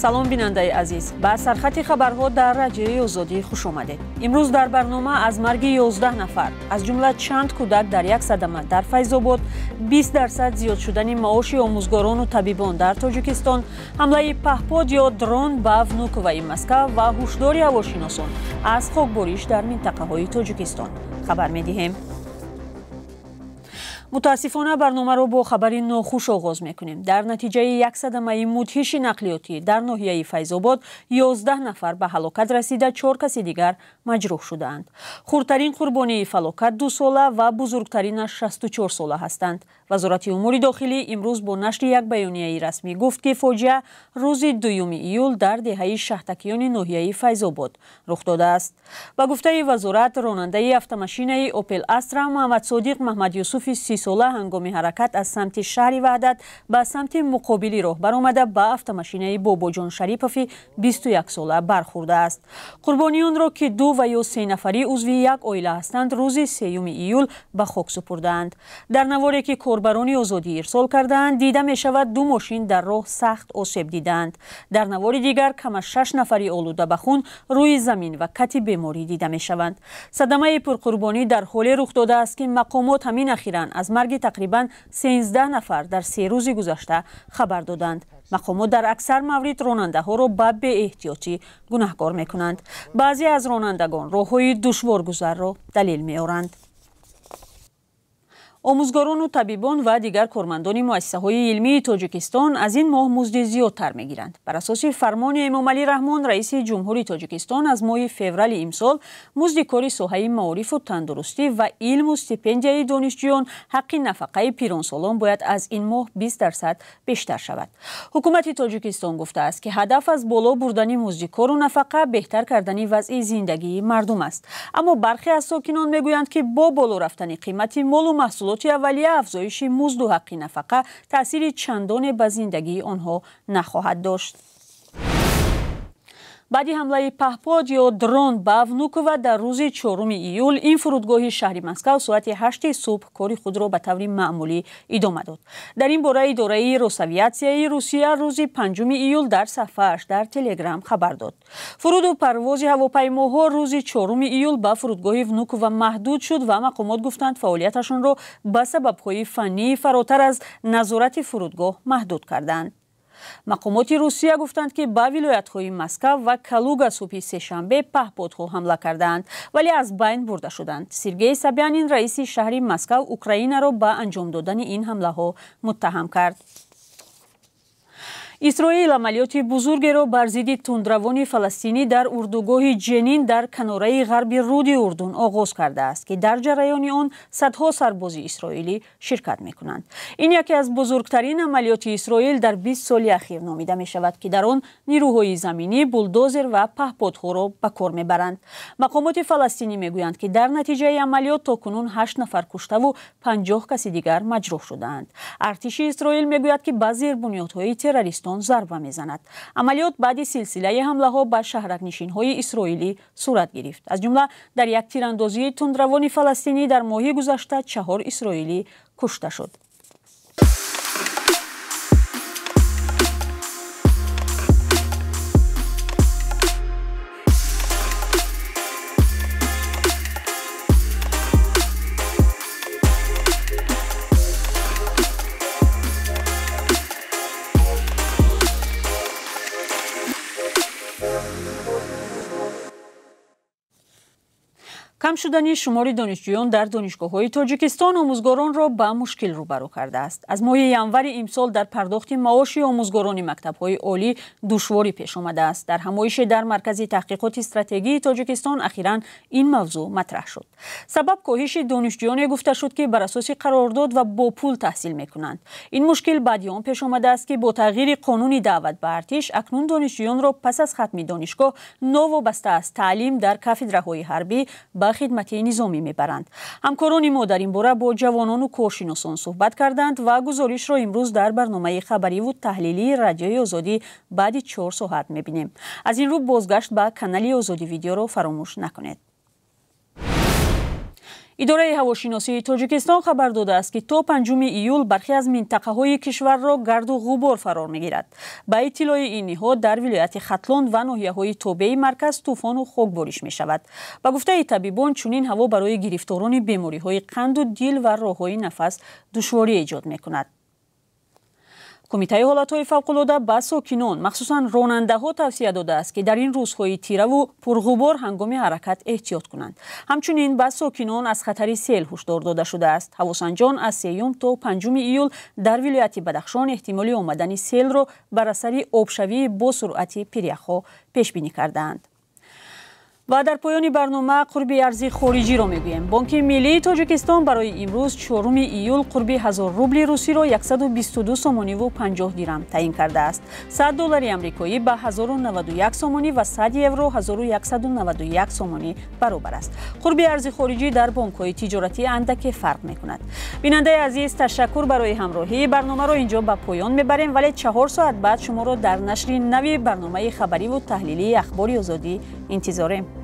салом бинандаи азиз, ба сархати хабарҳо дар радиои Озодӣ хуш омадед. имрӯз дар барнома аз марги 11 нафар, аз ҷумла чанд кӯдак дар як садама дар Файзобод, 20% зиёд шудани маоши омӯзгорону табибон дар Тоҷикистон, ҳамлаи паҳпод ё дрон ба Внуковаи Москва ва ҳушдори ҳавошиносон аз хокбориш дар минтақаҳои Тоҷикистон хабар медиҳем. мутаассифона барномаро бо хабари нохуш оғоз мекунем. Дар натиҷаи як садамаи мудҳиши нақлиётӣ дар ноҳияи Файзобод 11 нафар ба ҳалокат расида, 4 каси дигар маҷрӯҳ шудаанд. хурдтарин қурбонии фалокат 2 сола ва бузургтаринаш 64 сола ҳастанд. вазорати умури дохилӣ имрӯз бо нашри як баёнияи расмӣ гуфт, ки фоҷиа рӯзи 2 июл дар деҳаи шаҳтакиёни ноҳияи Файзобод рух додааст. ба гуфтаи вазорат, ронандаи автомашинаи Opel Astra Муҳаммадсодиқ Маҳмадюсуфи 30 сола ҳангоми ҳаракат аз самти шаҳри Ваҳдат ба самти муқобили роҳ баромада ба автомашинаи Бобоҷон Шарипови 21 сола бархӯрдааст. қурбониёнро, ки 2 ва ё 3 нафари узви як оила ҳастанд, рӯзи 3 июл ба хок супурдаанд. дар наворе, ки корбарони Озодӣ ирсол кардаанд, дида мешавад 2 мошин дар роҳ сахт осеб дидаанд. дар навори дигар кама 6 нафари олуда ба хун рӯи замин ва кати беморӣ дида мешаванд. садамаи пурқурбонӣ дар ҳоле рух додааст, ки мақомот ҳамин ахиран аз марги тақрибан 13 нафар дар 3 рӯзи гузашта хабар доданд. мақомот дар аксар маврид ронандаҳоро ба беэҳтиётӣ гунаҳкор мекунанд. баъзе аз ронандагон роҳҳои душворгузарро далел меоранд. омӯзгорону табибон ва дигар кормандони муассисаҳои илмии Тоҷикистон аз ин моҳ музди зиёдтар мегиранд. бар асоси фармони Эмомалӣ Раҳмон, раиси ҷумҳури Тоҷикистон, аз моҳи феврали имсол музди кори соҳаи маорифу тандурустӣ ва илму стипендияи донишҷӯён ҳаққи нафақаи пиронсолон бояд аз ин моҳ 20% бештар шавад. ҳукумати Тоҷикистон гуфтааст, ки ҳадаф аз боло бурдани музди кору нафақа беҳтар кардани вазъи зиндагии мардум аст. аммо бархе аз сокинон мегӯянд, ки бо боло рафтани қимати молу маҳсулот аввалия афзоиши музду ҳаққи нафақа таъсири чандоне ба зиндагии онҳо нахоҳад дошт. баъди ҳамлаи паҳпод ё дрон ба Внукова дар рӯзи 4 июл, ин фурудгоҳи шаҳри Москав соати 8 субҳ кори худро ба таври маъмулӣ идома дод. дар ин бора идораи Росавиатсияи Русия рӯзи 5 июл дар саҳифааш дар Телеграм хабар дод. фуруду парвози ҳавопаймоҳо рӯзи 4 июл ба фурудгоҳи Внукова маҳдуд шуд ва мақомот гуфтанд, фаъолияташонро ба сабабҳои фаннии фаротар аз назорати фурудгоҳ маҳдуд карданд. мақомоти Русия гуфтанд, ки ба вилоятҳои Москав ва Калуга субҳи сешанбе паҳподҳо ҳамла кардаанд, вале аз байн бурда шуданд. Сергей Собянин, раиси шаҳри Москав, Украинаро ба анҷом додани ин ҳамлаҳо муттаҳам кард. исроил амалиёти бузургеро бар зидди тундравони фаластинӣ дар урдугоҳи Ҷенин дар канораи ғарби руди Урдун оғоз кардааст, ки дар ҷараёни он садҳо сарбози исроилӣ ширкат мекунанд. ин яке аз бузургтарин амалиёти Исроил дар 20 соли ахир номида мешавад, ки дар он нирӯҳои заминӣ булдозер ва паҳподҳоро ба кор мебаранд. мақомоти фаластинӣ мегӯянд, ки дар натиҷаи амалиёт то кунун 8 нафар куштаву 50 каси дигар маҷрӯҳ шудаанд. артиши Исроил мегӯяд, ки ба зербунёдҳои террористон зарба мезанад. амалиёт баъди силсилаи ҳамлаҳо ба шаҳракнишинҳои исроилӣ сурат гирифт. аз ҷумла дар як тирандозии тундравони фаластинӣ дар моҳи гузашта 4 исроилӣ кушта шуд. кам шудани шумори донишҷӯён дар донишгоҳҳои Тоҷикистон омӯзгоронро ба мушкил рӯбарӯ кардааст. аз моҳи январи имсол дар пардохти маоши омӯзгорони мактабҳои олӣ душворӣ пеш омадааст. дар ҳамоише дар маркази таҳқиқоти стратегии Тоҷикистон ахиран ин мавзӯъ матраҳ шуд. сабаб коҳиши донишҷӯёне гуфта шуд, ки бар асоси қарордод ва бо пул таҳсил мекунанд. ин мушкил баъди он пеш омадааст, ки бо тағйири қонуни даъват ба артиш, акнун донишҷӯёнро пас аз хатми донишгоҳ новобаста аз таълим дар кафедраҳои ҳарбӣ ба хидмати низомӣ мебаранд. ҳамкорони мо дар ин бора бо ҷавонону коршиносон суҳбат карданд ва гузоришро имрӯз дар барномаи хабариву таҳлилии радиои Озодӣ баъди 4 соат мебинем. аз ин рӯ бозгашт ба канали Озодӣ видеоро фаромӯш накунед. идораи ҳавошиносии тоҷикистон хабар додааст ки то 5 июл бархе аз минтақаҳои кишварро гарду ғубор фарор мегирад. ба иттилои ин ниҳод дар вилояти хатлон ва ноҳияҳои тобеи марказ тӯфону хокбориш мешавад. ба гуфтаи табибон чунин ҳаво барои гирифторони бемориҳои қанду дил ва роҳҳои нафас душворӣ эҷод мекунад. кумитаи ҳолатҳои фавқулода ба сокинон махсусан ронандаҳо тавсия додааст ки дар ин рӯзҳои тираву пурғубор ҳангоми ҳаракат эҳтиёт кунанд. ҳамчунин ба сокинон аз хатари сел ҳушдор дода шудааст. ҳавосанҷон аз 3 то 5 июл дар вилояти Бадахшон эҳтимоли омадани селро бар асари обшавии бо суръати пиряхҳо пешбинӣ кардаанд. ва дар поёни барнома қурби арзи хориҷиро мегӯем. Бонки Миллии Тоҷикистон барои имрӯз 4 июл қурби 1000 рубли русиро 122 сомониву 50 дирам таъин кардааст. $100 амрикоӣ ба 1091 сомонӣ ва 100 евро 1191 сомонӣ баробар аст. қурби арзи хориҷӣ дар бонкҳои тиҷоратӣ андаке фарқ мекунад. бинандаи азиз, ташаккур барои ҳамроҳӣ. Барномаро инҷо ба поён мебарем, вале 4 соат баъд шуморо дар нашри нави барномаи хабариву таҳлилии ахбори озодӣ интизорем.